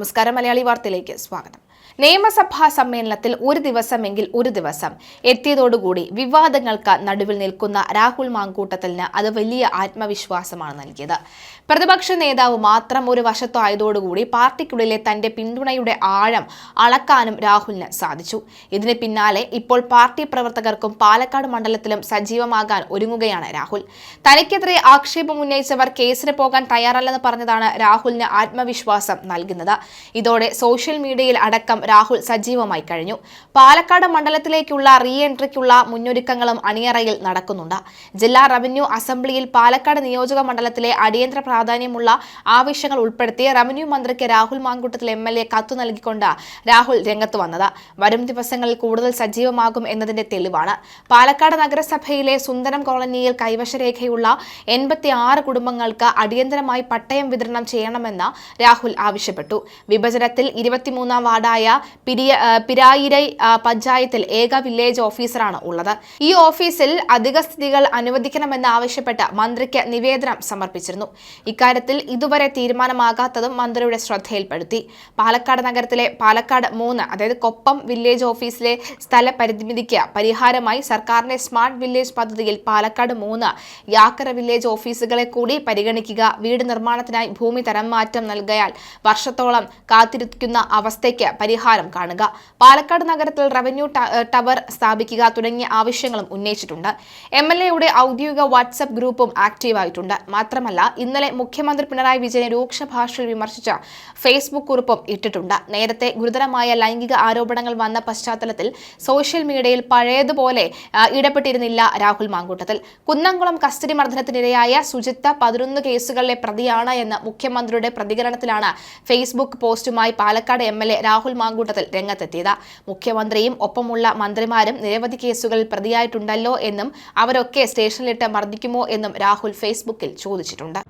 നമസ്കാരം, മലയാളി വാർത്തയിലേക്ക് സ്വാഗതം. നിയമസഭാ സമ്മേളനത്തിൽ ഒരു ദിവസം എത്തിയതോടുകൂടി വിവാദങ്ങൾക്ക് നടുവിൽ നിൽക്കുന്ന രാഹുൽ മാങ്കൂട്ടത്തലിന് അത് വലിയ ആത്മവിശ്വാസമാണ് നൽകിയത്. പ്രതിപക്ഷ നേതാവ് മാത്രം ഒരു വശത്തോ ആയതോടുകൂടി പാർട്ടിക്കുള്ളിലെ തന്റെ പിന്തുണയുടെ ആഴം അളക്കാനും രാഹുലിന് സാധിച്ചു. ഇതിന് പിന്നാലെ ഇപ്പോൾ പാർട്ടി പ്രവർത്തകർക്കും പാലക്കാട് മണ്ഡലത്തിലും സജീവമാകാൻ ഒരുങ്ങുകയാണ് രാഹുൽ. തനിക്കെതിരെ ആക്ഷേപം ഉന്നയിച്ചവർ കേസിന് പോകാൻ തയ്യാറല്ലെന്ന് പറഞ്ഞതാണ് രാഹുലിന് ആത്മവിശ്വാസം നൽകുന്നത്. ഇതോടെ സോഷ്യൽ മീഡിയയിൽ അടക്കം രാഹുൽ സജീവമായി കഴിഞ്ഞു. പാലക്കാട് മണ്ഡലത്തിലേക്കുള്ള റീ എൻട്രിക്കുള്ള മുന്നൊരുക്കങ്ങളും അണിയറയിൽ നടക്കുന്നുണ്ട്. ജില്ലാ റവന്യൂ അസംബ്ലിയിൽ പാലക്കാട് നിയോജക മണ്ഡലത്തിലെ അടിയന്തര പ്രാധാന്യമുള്ള ആവശ്യങ്ങൾ ഉൾപ്പെടുത്തി റവന്യൂ മന്ത്രിക്ക് രാഹുൽ മാങ്കൂട്ടത്തിൽ MLA കത്തു നൽകിക്കൊണ്ട് രാഹുൽ രംഗത്ത് വന്നത് വരും ദിവസങ്ങളിൽ കൂടുതൽ സജീവമാകും എന്നതിന്റെ തെളിവാണ്. പാലക്കാട് നഗരസഭയിലെ സുന്ദരം കോളനിയിൽ കൈവശരേഖയുള്ള 86 കുടുംബങ്ങൾക്ക് അടിയന്തരമായി പട്ടയം വിതരണം ചെയ്യണമെന്ന് രാഹുൽ ആവശ്യപ്പെട്ടു. വിഭജനത്തിൽ 23-ാം വാർഡായ പിരായിരൈ പഞ്ചായത്തിൽ ഏക വില്ലേജ് ഓഫീസറാണ് ഉള്ളത്. ഈ ഓഫീസിൽ അധിക സ്ഥിതികൾ അനുവദിക്കണമെന്ന് ആവശ്യപ്പെട്ട് മന്ത്രിക്ക് നിവേദനം സമർപ്പിച്ചിരുന്നു. ഇക്കാര്യത്തിൽ ഇതുവരെ തീരുമാനമാകാത്തതും മന്ത്രിയുടെ ശ്രദ്ധയിൽപ്പെടുത്തി. പാലക്കാട് നഗരത്തിലെ പാലക്കാട് 3 അതായത് കൊപ്പം വില്ലേജ് ഓഫീസിലെ സ്ഥല പരിമിതിക്ക് പരിഹാരമായി സർക്കാരിന്റെ സ്മാർട്ട് വില്ലേജ് പദ്ധതിയിൽ പാലക്കാട് 3 യാക്കര വില്ലേജ് ഓഫീസുകളെ കൂടി പരിഗണിക്കുക. വീട് നിർമ്മാണത്തിനായി ഭൂമി തരം മാറ്റം നൽകിയാൽ വർഷത്തോളം കാത്തിരിക്കുന്ന അവസ്ഥയ്ക്ക് പരിഹാരം കാണുക. പാലക്കാട് നഗരത്തിൽ റവന്യൂ ടവർ സ്ഥാപിക്കുക തുടങ്ങിയ ആവശ്യങ്ങളും ഉന്നയിച്ചിട്ടുണ്ട്. MLAയുടെ ഔദ്യോഗിക വാട്സ്ആപ്പ് ഗ്രൂപ്പും ആക്റ്റീവായിട്ടുണ്ട്. മാത്രമല്ല, ഇന്നലെ മുഖ്യമന്ത്രി പിണറായി വിജയനെ രൂക്ഷ ഭാഷയിൽ വിമർശിച്ച ഫേസ്ബുക്ക് കുറിപ്പും ഇട്ടിട്ടുണ്ട്. നേരത്തെ ഗുരുതരമായ ലൈംഗിക ആരോപണങ്ങൾ വന്ന പശ്ചാത്തലത്തിൽ സോഷ്യൽ മീഡിയയിൽ പഴയതുപോലെ ഇടപെട്ടിരുന്നില്ല രാഹുൽ മാങ്കൂട്ടത്തിൽ. കുന്നംകുളം കസ്റ്റഡി മർദ്ദനത്തിനിരയായ സുജിത്ത 11 കേസുകളിലെ പ്രതിയാണ് എന്ന മുഖ്യമന്ത്രിയുടെ പ്രതികരണത്തിലാണ് ഫേസ്ബുക്ക് പോസ്റ്റുമായി പാലക്കാട് MLA രാഹുൽ മാങ്കൂട്ടത്തിൽ രംഗത്തെത്തിയത്. മുഖ്യമന്ത്രിയും ഒപ്പമുള്ള മന്ത്രിമാരും നിരവധി കേസുകളിൽ പ്രതിയായിട്ടുണ്ടല്ലോ എന്നും അവരൊക്കെ സ്റ്റേഷനിലിട്ട് മർദ്ദിക്കുമോ എന്നും രാഹുൽ ഫേസ്ബുക്കിൽ ചോദിച്ചിട്ടുണ്ട്.